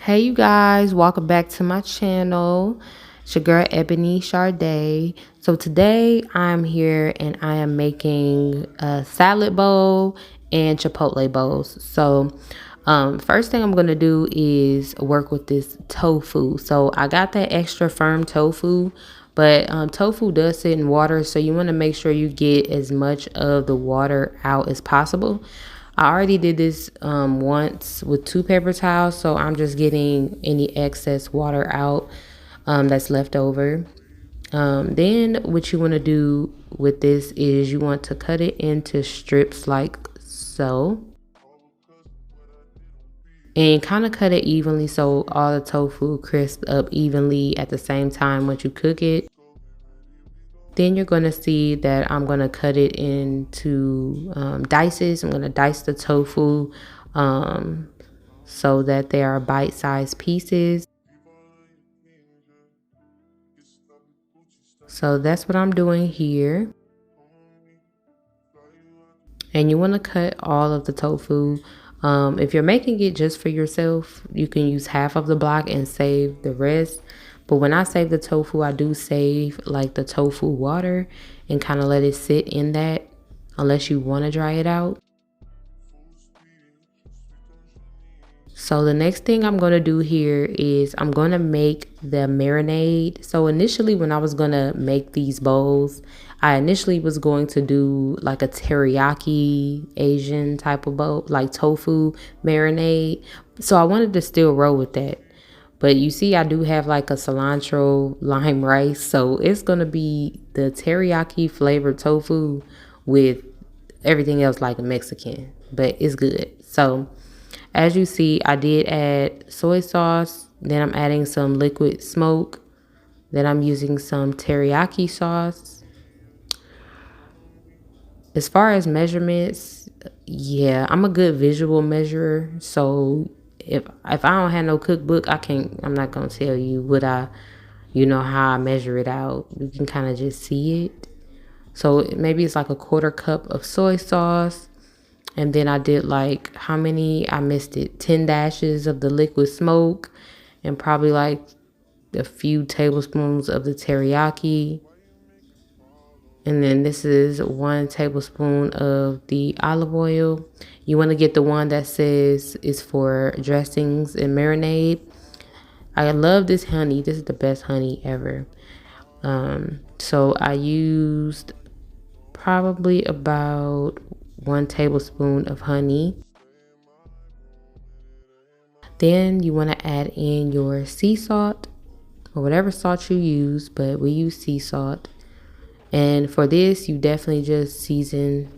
Hey you guys, welcome back to my channel. It's your girl Ebony Sade. So today I'm here and I am making a salad bowl and Chipotle bowls. So first thing I'm gonna do is work with this tofu. So I got that extra firm tofu, but tofu does sit in water, so you want to make sure you get as much of the water out as possible. I already did this once with 2 paper towels, so I'm just getting any excess water out that's left over. Then what you want to do with this is you want to cut it into strips like so. And kind of cut it evenly so all the tofu crisps up evenly at the same time once you cook it. Then you're going to see that I'm going to cut it into dices. I'm going to dice the tofu so that they are bite-sized pieces. So that's what I'm doing here. And you want to cut all of the tofu. If you're making it just for yourself, you can use half of the block and save the rest. But when I save the tofu, I do save like the tofu water and kind of let it sit in that unless you want to dry it out. So the next thing I'm going to do here is I'm going to make the marinade. So initially when I was going to make these bowls, I initially was going to do like a teriyaki Asian type of bowl, like tofu marinade. So I wanted to still roll with that. But you see, I do have like a cilantro lime rice. So it's going to be the teriyaki flavored tofu with everything else like a Mexican, but it's good. So as you see, I did add soy sauce. Then I'm adding some liquid smoke. Then I'm using some teriyaki sauce. As far as measurements, yeah, I'm a good visual measurer. So if I don't have no cookbook, I'm not gonna tell you how I measure it out. You can kind of just see it. So maybe it's like a 1/4 cup of soy sauce. And then I did like, how many? I missed it. 10 dashes of the liquid smoke and probably like a few tablespoons of the teriyaki. And then this is 1 tablespoon of the olive oil. You want to get the one that says is for dressings and marinade. I love this honey. This is the best honey ever. So I used probably about 1 tablespoon of honey. Then you want to add in your sea salt or whatever salt you use, but we use sea salt. And for this, you definitely just season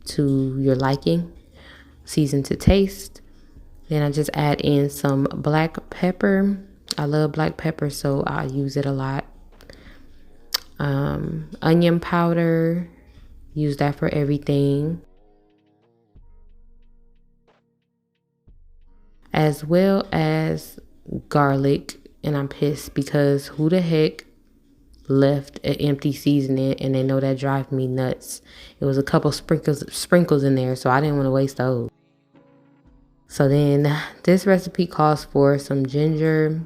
to your liking, season to taste. Then I just add in some black pepper. I love black pepper, so I use it a lot. Onion powder, use that for everything. As well as garlic. And I'm pissed because who the heck left an empty seasoning, and they know that drives me nuts. It was a couple sprinkles in there, so I didn't want to waste those. So then this recipe calls for some ginger.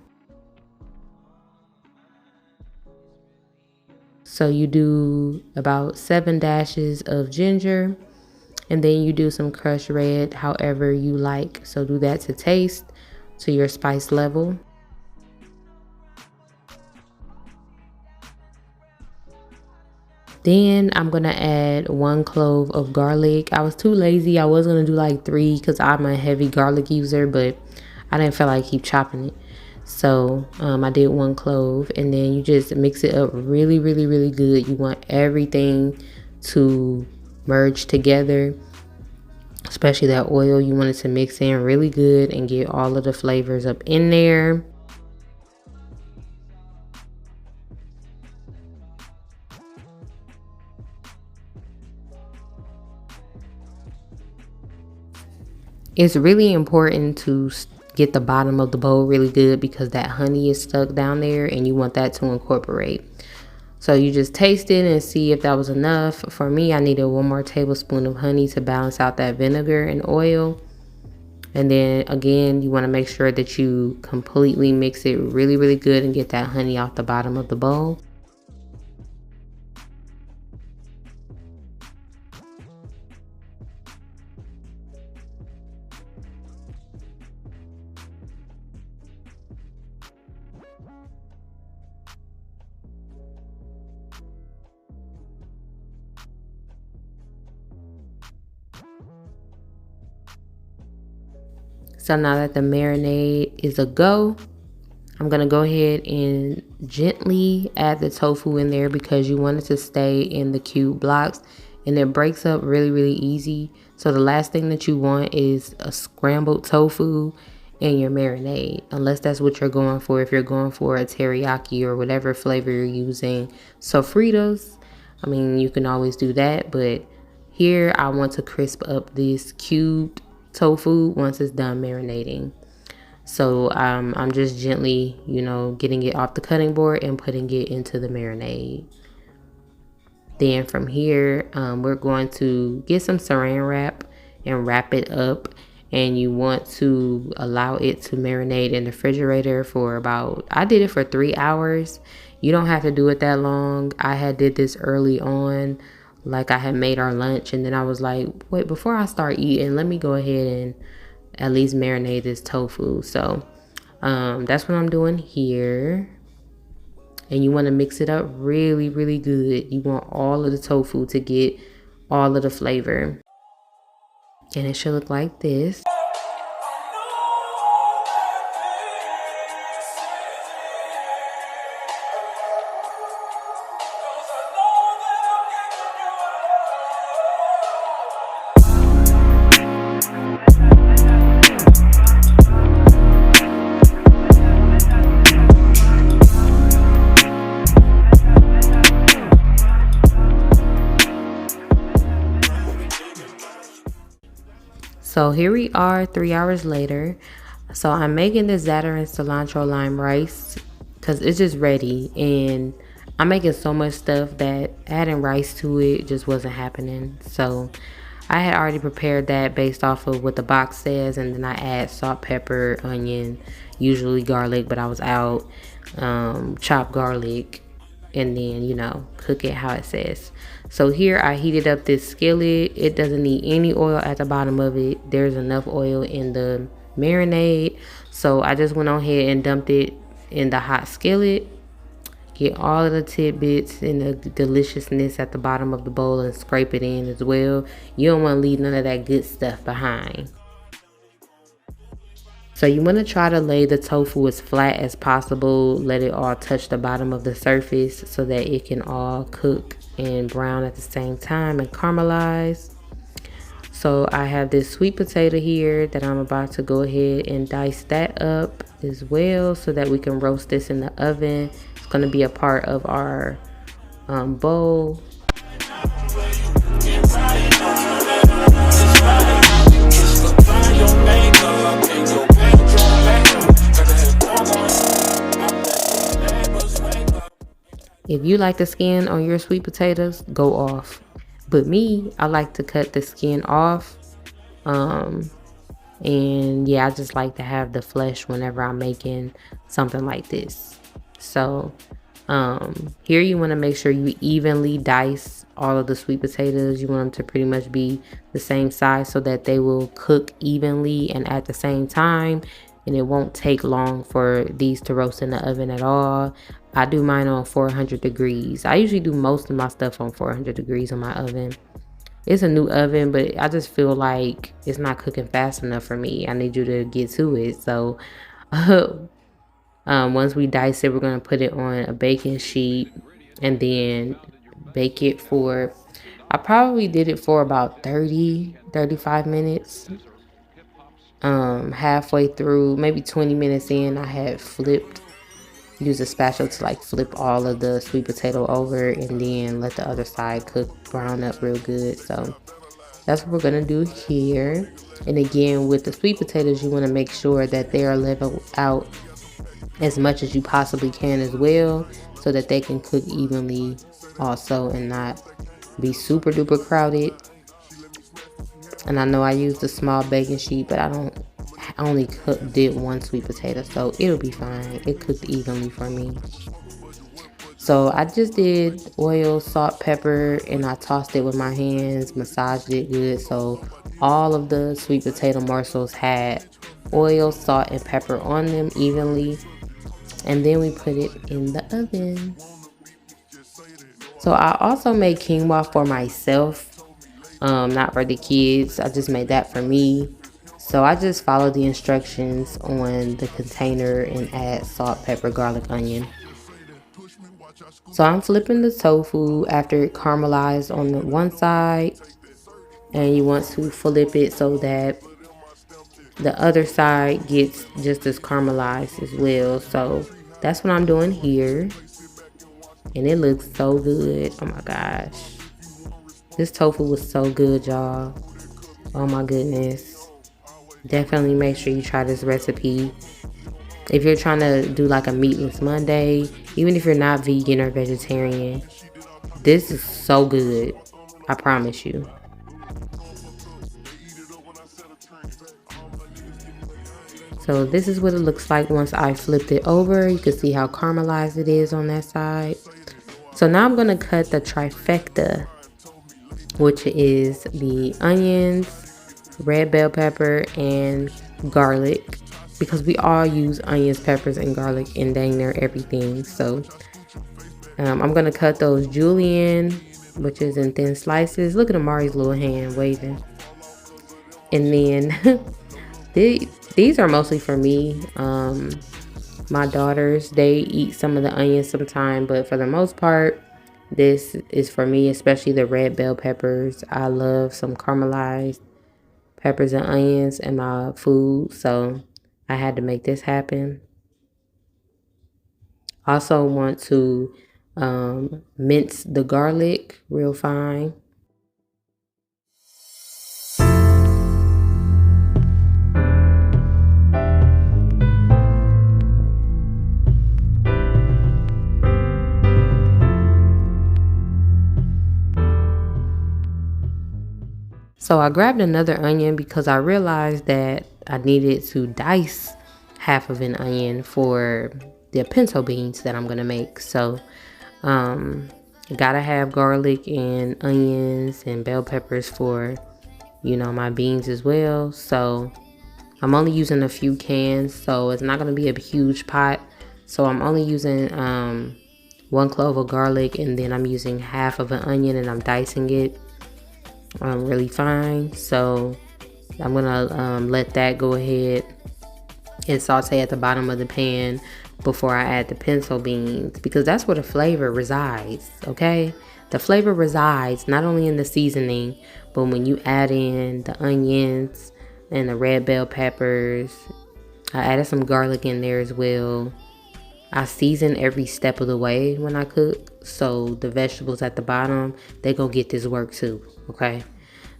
So you do about 7 dashes of ginger, and then you do some crushed red, however you like. So do that to taste, to your spice level. Then I'm going to add 1 clove of garlic. I was too lazy. I was going to do like 3 because I'm a heavy garlic user, but I didn't feel like keep chopping it. So I did 1 clove, and then you just mix it up really, really, really good. You want everything to merge together, especially that oil. You want it to mix in really good and get all of the flavors up in there. It's really important to get the bottom of the bowl really good because that honey is stuck down there and you want that to incorporate. So you just taste it and see if that was enough. For me, I needed 1 more tablespoon of honey to balance out that vinegar and oil. And then again, you want to make sure that you completely mix it really, really good and get that honey off the bottom of the bowl. So now that the marinade is a go, I'm going to go ahead and gently add the tofu in there because you want it to stay in the cube blocks and it breaks up really, really easy. So the last thing that you want is a scrambled tofu in your marinade, unless that's what you're going for. If you're going for a teriyaki or whatever flavor you're using, sofritos, I mean, you can always do that. But here I want to crisp up this cubed tofu once it's done marinating. So I'm just gently, getting it off the cutting board and putting it into the marinade. Then from here, we're going to get some saran wrap and wrap it up. And you want to allow it to marinate in the refrigerator for I did it for 3 hours. You don't have to do it that long. I did this early on, like I had made our lunch. And then I was like, wait, before I start eating, let me go ahead and at least marinate this tofu. So that's what I'm doing here. And you want to mix it up really, really good. You want all of the tofu to get all of the flavor. And it should look like this. So here we are 3 hours later. So I'm making the za'atar and cilantro lime rice because it's just ready. And I'm making so much stuff that adding rice to it just wasn't happening. So I had already prepared that based off of what the box says. And then I add salt, pepper, onion, usually garlic, but I was out. Chopped garlic. And then, cook it how it says. So here I heated up this skillet. It doesn't need any oil at the bottom of it. There's enough oil in the marinade. So I just went on ahead and dumped it in the hot skillet. Get all of the tidbits and the deliciousness at the bottom of the bowl and scrape it in as well. You don't want to leave none of that good stuff behind. So you want to try to lay the tofu as flat as possible. Let it all touch the bottom of the surface so that it can all cook and brown at the same time and caramelize. So I have this sweet potato here that I'm about to go ahead and dice that up as well so that we can roast this in the oven. It's going to be a part of our bowl. If you like the skin on your sweet potatoes, go off. But me, I like to cut the skin off. And yeah, I just like to have the flesh whenever I'm making something like this. So here you want to make sure you evenly dice all of the sweet potatoes. You want them to pretty much be the same size so that they will cook evenly and at the same time. And it won't take long for these to roast in the oven at all. I do mine on 400 degrees. I usually do most of my stuff on 400 degrees on my oven. It's a new oven, but I just feel like it's not cooking fast enough for me. I need you to get to it. So once we dice it, we're going to put it on a baking sheet and then bake it for, I probably did it for about 35 minutes. Halfway through, maybe 20 minutes in, I had used a spatula to like flip all of the sweet potato over and then let the other side brown up real good. So that's what we're gonna do here. And again, with the sweet potatoes, you want to make sure that they are leveled out as much as you possibly can as well, so that they can cook evenly also and not be super duper crowded. And I know I used a small baking sheet, but I don't only did one sweet potato, so it'll be fine. It cooked evenly for me. So I just did oil, salt, pepper, and I tossed it with my hands, massaged it good. So all of the sweet potato morsels had oil, salt, and pepper on them evenly. And then we put it in the oven. So I also made quinoa for myself, not for the kids. I just made that for me. So I just followed the instructions on the container and add salt, pepper, garlic, onion. So I'm flipping the tofu after it caramelized on the one side, and you want to flip it so that the other side gets just as caramelized as well. So that's what I'm doing here, and it looks so good. Oh my gosh, this tofu was so good, y'all. Oh my goodness. Definitely make sure you try this recipe. If you're trying to do like a meatless Monday, even if you're not vegan or vegetarian, this is so good. I promise you. So this is what it looks like once I flipped it over. You can see how caramelized it is on that side. So now I'm going to cut the trifecta, which is the onions, red bell pepper, and garlic, because we all use onions, peppers, and garlic in dang near everything. So I'm going to cut those julienne, which is in thin slices. Look at Amari's little hand waving. And then these are mostly for me. My daughters, they eat some of the onions sometime, but for the most part, this is for me, especially the red bell peppers. I love some caramelized peppers and onions in my food, so I had to make this happen. Also want to mince the garlic real fine. So I grabbed another onion because I realized that I needed to dice half of an onion for the pinto beans that I'm gonna make. So gotta have garlic and onions and bell peppers for, you know, my beans as well. So I'm only using a few cans, so it's not gonna be a huge pot. So I'm only using 1 clove of garlic, and then I'm using half of an onion, and I'm dicing it really fine. So I'm gonna let that go ahead and saute at the bottom of the pan before I add the pinto beans, because that's where the flavor resides. Okay, the flavor resides not only in the seasoning, but when you add in the onions and the red bell peppers. I added some garlic in there as well. I season every step of the way when I cook, so the vegetables at the bottom, they gonna get this work too. Okay,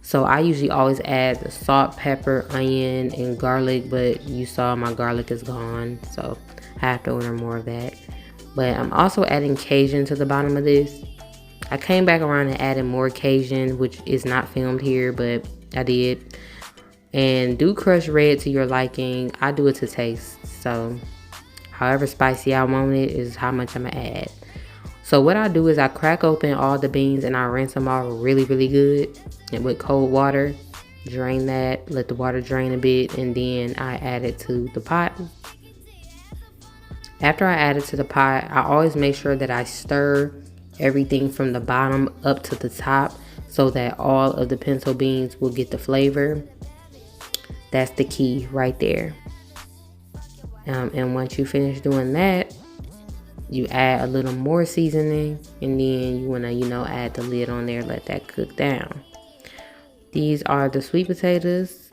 so I usually always add the salt, pepper, onion, and garlic, but you saw my garlic is gone, so I have to order more of that. But I'm also adding Cajun to the bottom of this. I came back around and added more Cajun, which is not filmed here, but I did. And do crushed red to your liking. I do it to taste, so however spicy I want it is how much I'm gonna add. So what I do is I crack open all the beans and I rinse them off really, really good, and with cold water. Drain that, let the water drain a bit, and then I add it to the pot. After I add it to the pot, I always make sure that I stir everything from the bottom up to the top so that all of the pinto beans will get the flavor. That's the key right there. And once you finish doing that, you add a little more seasoning, and then you want to, you know, add the lid on there, let that cook down. These are the sweet potatoes.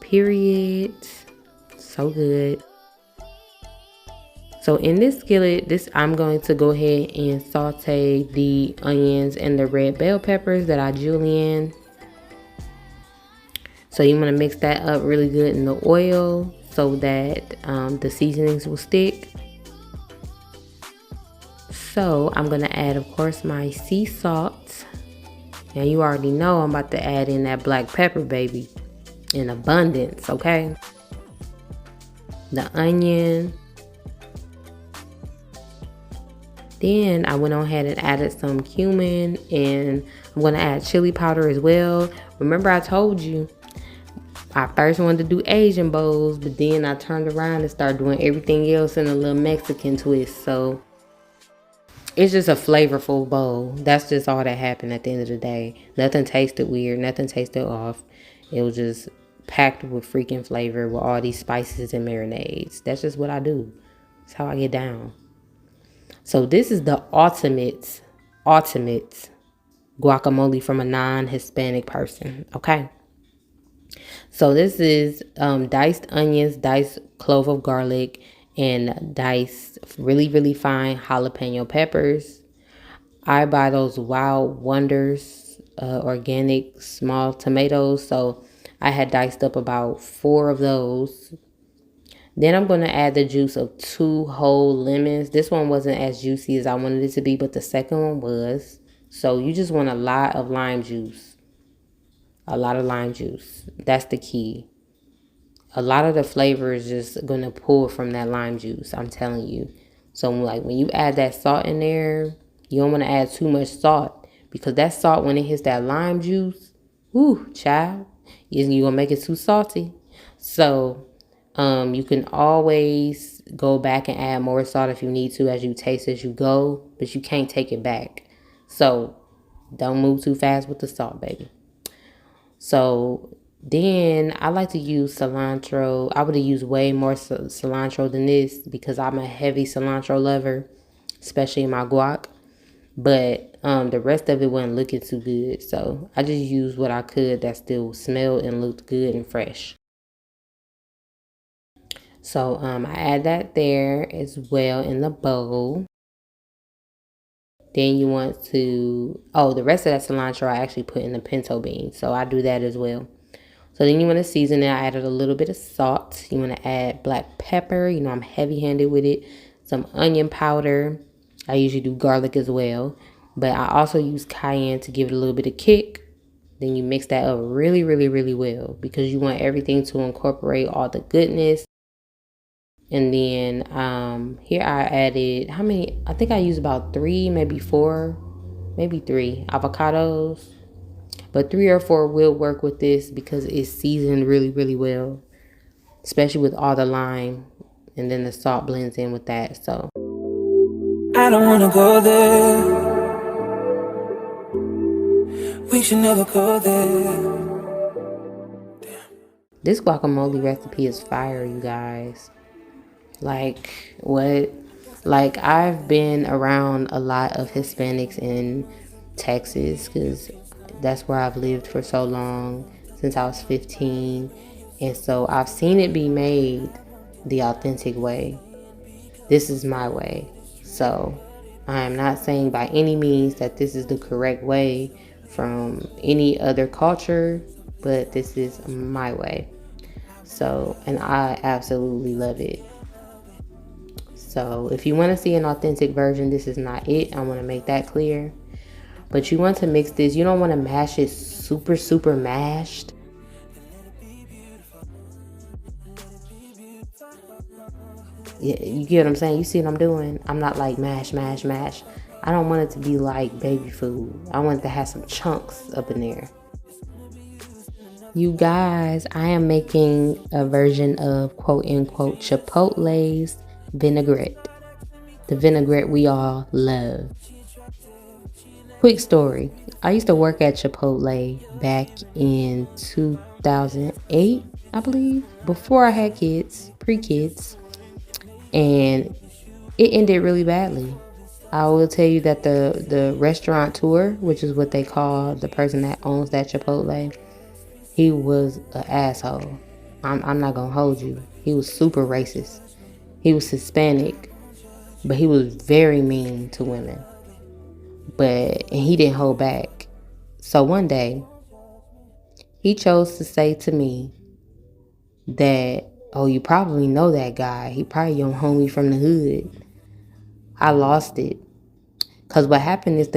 Period. So good. So in this skillet, I'm going to go ahead and saute the onions and the red bell peppers that I julienne. So you want to mix that up really good in the oil so that the seasonings will stick. So I'm going to add, of course, my sea salt. And you already know I'm about to add in that black pepper, baby. in abundance, okay? The onion. Then I went on ahead and added some cumin, and I'm gonna add chili powder as well. Remember I told you I first wanted to do Asian bowls, but then I turned around and started doing everything else in a little Mexican twist. So it's just a flavorful bowl. That's just all that happened at the end of the day. Nothing tasted weird, nothing tasted off. It was just packed with freaking flavor with all these spices and marinades. That's just what I do. That's how I get down. So this is the ultimate guacamole from a non-Hispanic person, okay? So this is diced onions, diced clove of garlic, and diced really, really fine jalapeno peppers. I buy those Wild Wonders organic small tomatoes. So I had diced up about 4 of those. Then I'm going to add the juice of 2 whole lemons. This one wasn't as juicy as I wanted it to be, but the second one was. So you just want a lot of lime juice. A lot of lime juice. That's the key. A lot of the flavor is just going to pull from that lime juice. I'm telling you. So like when you add that salt in there, you don't want to add too much salt. Because that salt, when it hits that lime juice, whoo, child, you're going to make it too salty. So you can always go back and add more salt if you need to as you taste as you go, but you can't take it back. So don't move too fast with the salt, baby. So then I like to use cilantro. I would have used way more cilantro than this because I'm a heavy cilantro lover, especially in my guac. But the rest of it wasn't looking too good. So I just used what I could that still smelled and looked good and fresh. So I add that there as well in the bowl. Then you want to, the rest of that cilantro I actually put in the pinto beans. So I do that as well. So then you want to season it. I added a little bit of salt. You want to add black pepper. You know, I'm heavy-handed with it. Some onion powder. I usually do garlic as well. But I also use cayenne to give it a little bit of kick. Then you mix that up really, really, really well because you want everything to incorporate all the goodness. And then here I added, how many? I think I used about 3, maybe 4, maybe 3 avocados. But 3 or 4 will work with this because it's seasoned really, really well. Especially with all the lime. And then the salt blends in with that. So I don't want to go there. We should never go there. This guacamole recipe is fire, you guys. Like, what? Like, I've been around a lot of Hispanics in Texas because that's where I've lived for so long, since I was 15. And so I've seen it be made the authentic way. This is my way. So I am not saying by any means that this is the correct way from any other culture, but this is my way. So, and I absolutely love it. So if you want to see an authentic version, this is not it. I want to make that clear. But you want to mix this. You don't want to mash it super, super mashed. Yeah, you get what I'm saying? You see what I'm doing? I'm not like mash, mash, mash. I don't want it to be like baby food. I want it to have some chunks up in there. You guys, I am making a version of quote unquote Chipotle's vinaigrette. The vinaigrette we all love. Quick story. I used to work at Chipotle back in 2008, I believe, before I had kids, pre-kids. And it ended really badly. I will tell you that the restaurateur, which is what they call the person that owns that Chipotle, he was an asshole. I'm not gonna hold you. He was super racist. He was Hispanic, but he was very mean to women. And he didn't hold back. So one day, he chose to say to me that, oh, you probably know that guy. He probably your homie from the hood. I lost it. Because what happened is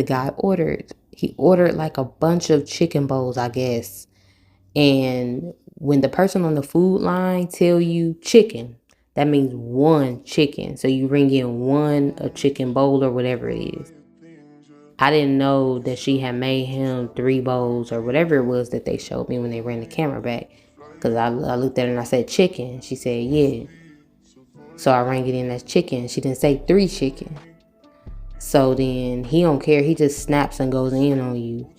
he ordered like a bunch of chicken bowls, I guess. And when the person on the food line tell you chicken, that means one chicken. So you bring in a chicken bowl or whatever it is. I didn't know that she had made him 3 bowls or whatever it was that they showed me when they ran the camera back. Because I looked at her and I said, chicken. She said, yeah. So I rang it in as chicken. She didn't say 3 chicken. So then he don't care. He just snaps and goes in on you.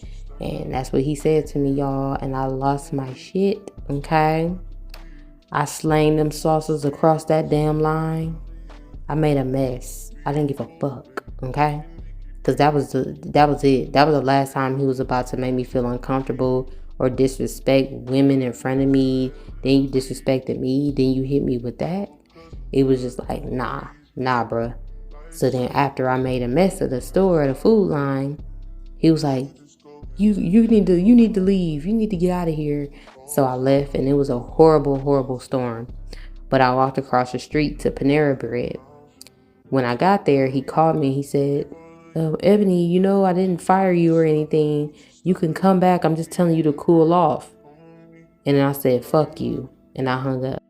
And that's what he said to me, y'all. And I lost my shit, okay? I slang them sauces across that damn line. I made a mess. I didn't give a fuck, okay? Because that was it. That was the last time he was about to make me feel uncomfortable or disrespect women in front of me. Then you disrespected me. Then you hit me with that. It was just like, nah, bruh. So then after I made a mess of the store, the food line, he was like, you need to leave. You need to get out of here. So I left, and it was a horrible, horrible storm. But I walked across the street to Panera Bread. When I got there, he called me. He said, Ebony, I didn't fire you or anything. You can come back. I'm just telling you to cool off. And then I said, fuck you. And I hung up.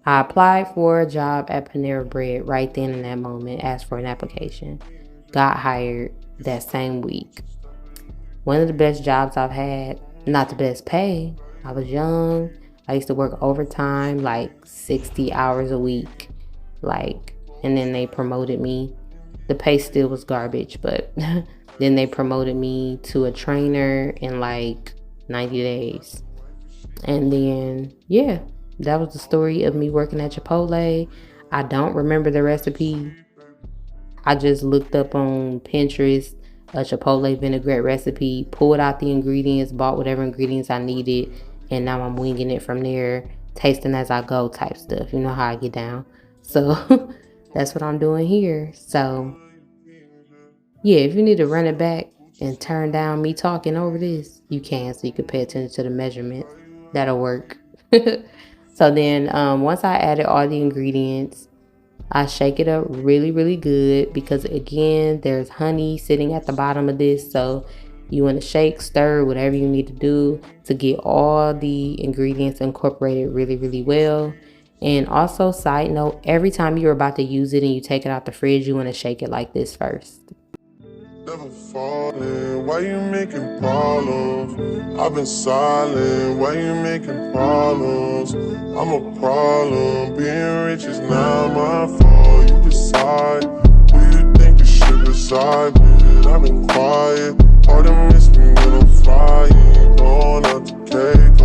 I applied for a job at Panera Bread right then in that moment, asked for an application. Got hired that same week. One of the best jobs I've had, not the best pay. I was young. I used to work overtime, like 60 hours a week. And then they promoted me. The pay still was garbage, but then they promoted me to a trainer in like 90 days. And then, yeah, that was the story of me working at Chipotle. I don't remember the recipe. I just looked up on Pinterest a Chipotle vinaigrette recipe, pulled out the ingredients, bought whatever ingredients I needed, and now I'm winging it from there, tasting as I go type stuff. You know how I get down. So that's what I'm doing here. So yeah, if you need to run it back and turn down me talking over this, you can, so you can pay attention to the measurements. That'll work. So then once I added all the ingredients, I shake it up really, really good, because again, there's honey sitting at the bottom of this. So you want to shake, stir, whatever you need to do to get all the ingredients incorporated really, really well. And also, side note, every time you're about to use it and you take it out the fridge, you want to shake it like this first. Never falling, why you making problems? I've been silent, why you making problems? I'm a problem, being rich is not my fault. You decide, do you think you should reside? But I've been quiet, hard to miss me when I'm flying, going out to cake.